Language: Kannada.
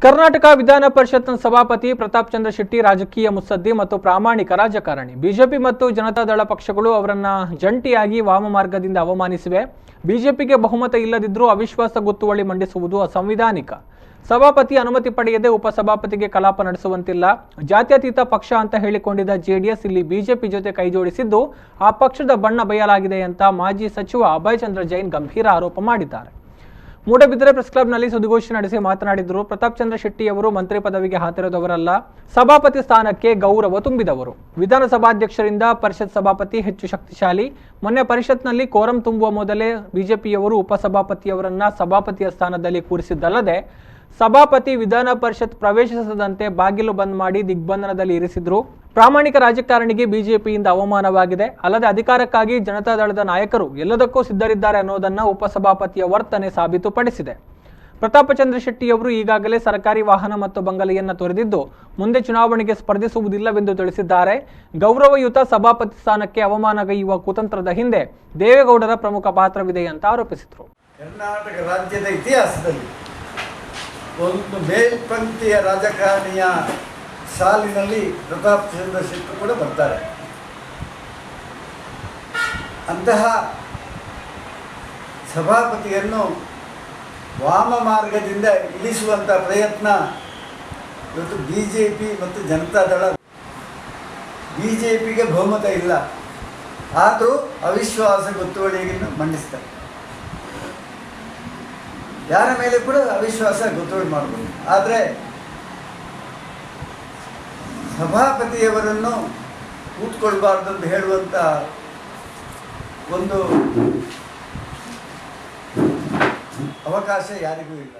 ಕರ್ನಾಟಕ ವಿಧಾನ ಪರಿಷತ್ನ ಸಭಾಪತಿ ಪ್ರತಾಪ್ ಚಂದ್ರ ಶೆಟ್ಟಿ ರಾಜಕೀಯ ಮುತ್ಸದ್ದಿ ಮತ್ತು ಪ್ರಾಮಾಣಿಕ ರಾಜಕಾರಣಿ. ಬಿಜೆಪಿ ಮತ್ತು ಜನತಾದಳ ಪಕ್ಷಗಳು ಅವರನ್ನ ಜಂಟಿಯಾಗಿ ವಾಮಮಾರ್ಗದಿಂದ ಅವಮಾನಿಸಿವೆ. ಬಿಜೆಪಿಗೆ ಬಹುಮತ ಇಲ್ಲದಿದ್ದರೂ ಅವಿಶ್ವಾಸ ಗೊತ್ತುವಳಿ ಮಂಡಿಸುವುದು ಅಸಂವಿಧಾನಿಕ. ಸಭಾಪತಿ ಅನುಮತಿ ಪಡೆಯದೆ ಉಪಸಭಾಪತಿಗೆ ಕಲಾಪ ನಡೆಸುವಂತಿಲ್ಲ. ಜಾತ್ಯತೀತ ಪಕ್ಷ ಅಂತ ಹೇಳಿಕೊಂಡಿದ್ದ ಜೆಡಿಎಸ್ ಇಲ್ಲಿ ಬಿಜೆಪಿ ಜೊತೆ ಕೈಜೋಡಿಸಿದ್ದು ಆ ಪಕ್ಷದ ಬಣ್ಣ ಬಯಲಾಗಿದೆ ಅಂತ ಮಾಜಿ ಸಚಿವ ಅಭಯ್ ಚಂದ್ರ ಜೈನ್ ಗಂಭೀರ ಆರೋಪ ಮಾಡಿದ್ದಾರೆ. ಮೂಡಬಿದರೆ ಪ್ರೆಸ್ ಕ್ಲಬ್ನಲ್ಲಿ ಸುದ್ದಿಗೋಷ್ಠಿ ನಡೆಸಿ ಮಾತನಾಡಿದರು. ಪ್ರತಾಪ್ ಚಂದ್ರ ಶೆಟ್ಟಿ ಅವರು ಮಂತ್ರಿ ಪದವಿಗೆ ಹಾತಿರೋದವರಲ್ಲ, ಸಭಾಪತಿ ಸ್ಥಾನಕ್ಕೆ ಗೌರವ ತುಂಬಿದವರು. ವಿಧಾನಸಭಾಧ್ಯಕ್ಷರಿಂದ ಪರಿಷತ್ ಸಭಾಪತಿ ಹೆಚ್ಚು ಶಕ್ತಿಶಾಲಿ. ಮೊನ್ನೆ ಪರಿಷತ್ನಲ್ಲಿ ಕೋರಂ ತುಂಬುವ ಮೊದಲೇ ಬಿಜೆಪಿಯವರು ಉಪಸಭಾಪತಿಯವರನ್ನ ಸಭಾಪತಿಯ ಸ್ಥಾನದಲ್ಲಿ ಕೂರಿಸಿದ್ದಲ್ಲದೆ ಸಭಾಪತಿ ವಿಧಾನ ಪರಿಷತ್ ಪ್ರವೇಶಿಸದಂತೆ ಬಾಗಿಲು ಬಂದ್ ಮಾಡಿ ದಿಗ್ಬಂಧನದಲ್ಲಿ ಇರಿಸಿದ್ರು. ಪ್ರಾಮಾಣಿಕ ರಾಜಕಾರಣಿಗೆ ಬಿಜೆಪಿಯಿಂದ ಅವಮಾನವಾಗಿದೆ. ಅಲ್ಲದೆ ಅಧಿಕಾರಕ್ಕಾಗಿ ಜನತಾದಳದ ನಾಯಕರು ಎಲ್ಲದಕ್ಕೂ ಸಿದ್ಧರಿದ್ದಾರೆ ಅನ್ನೋದನ್ನ ಉಪಸಭಾಪತಿಯ ವರ್ತನೆ ಸಾಬೀತುಪಡಿಸಿದೆ. ಪ್ರತಾಪ ಚಂದ್ರ ಶೆಟ್ಟಿಯವರು ಈಗಾಗಲೇ ಸರ್ಕಾರಿ ವಾಹನ ಮತ್ತು ಬಂಗಲೆಯನ್ನ ತೊರೆದಿದ್ದು ಮುಂದೆ ಚುನಾವಣೆಗೆ ಸ್ಪರ್ಧಿಸುವುದಿಲ್ಲವೆಂದು ತಿಳಿಸಿದ್ದಾರೆ. ಗೌರವಯುತ ಸಭಾಪತಿ ಸ್ಥಾನಕ್ಕೆ ಅವಮಾನಗೈಯುವ ಕುತಂತ್ರದ ಹಿಂದೆ ದೇವೇಗೌಡರ ಪ್ರಮುಖ ಪಾತ್ರವಿದೆ ಅಂತ ಆರೋಪಿಸಿದರು. ಕರ್ನಾಟಕ ರಾಜ್ಯದ ಇತಿಹಾಸದಲ್ಲಿ ಒಂದು ಮೇಲ್ಪಂಕ್ತಿಯ ರಾಜಕಾರಣಿಯ ಸಾಲಿನಲ್ಲಿ ಪ್ರತಾಪ್ ಚಂದ್ರ ಶೆಟ್ಟಿ ಕೂಡ ಬರ್ತಾರೆ. ಅಂತಹ ಸಭಾಪತಿಯನ್ನು ವಾಮ ಮಾರ್ಗದಿಂದ ಇಳಿಸುವಂಥ ಪ್ರಯತ್ನ ಇವತ್ತು ಬಿಜೆಪಿ ಮತ್ತು ಜನತಾದಳ. ಬಿಜೆಪಿಗೆ ಬಹುಮತ ಇಲ್ಲ, ಆದರೂ ಅವಿಶ್ವಾಸ ಗೊತ್ತುವಳಿಯನ್ನು ಮಂಡಿಸ್ತಾರೆ. ಯಾರ ಮೇಲೆ ಕೂಡ ಅವಿಶ್ವಾಸ ಗೊತ್ತುವಳಿ ಮಾಡಬಹುದು. ಆದರೆ ಸಭಾಪತಿಯವರನ್ನು ಕೂತ್ಕೊಳ್ಬಾರ್ದು ಅಂತ ಹೇಳುವಂಥ ಒಂದು ಅವಕಾಶ ಯಾರಿಗೂ ಇಲ್ಲ.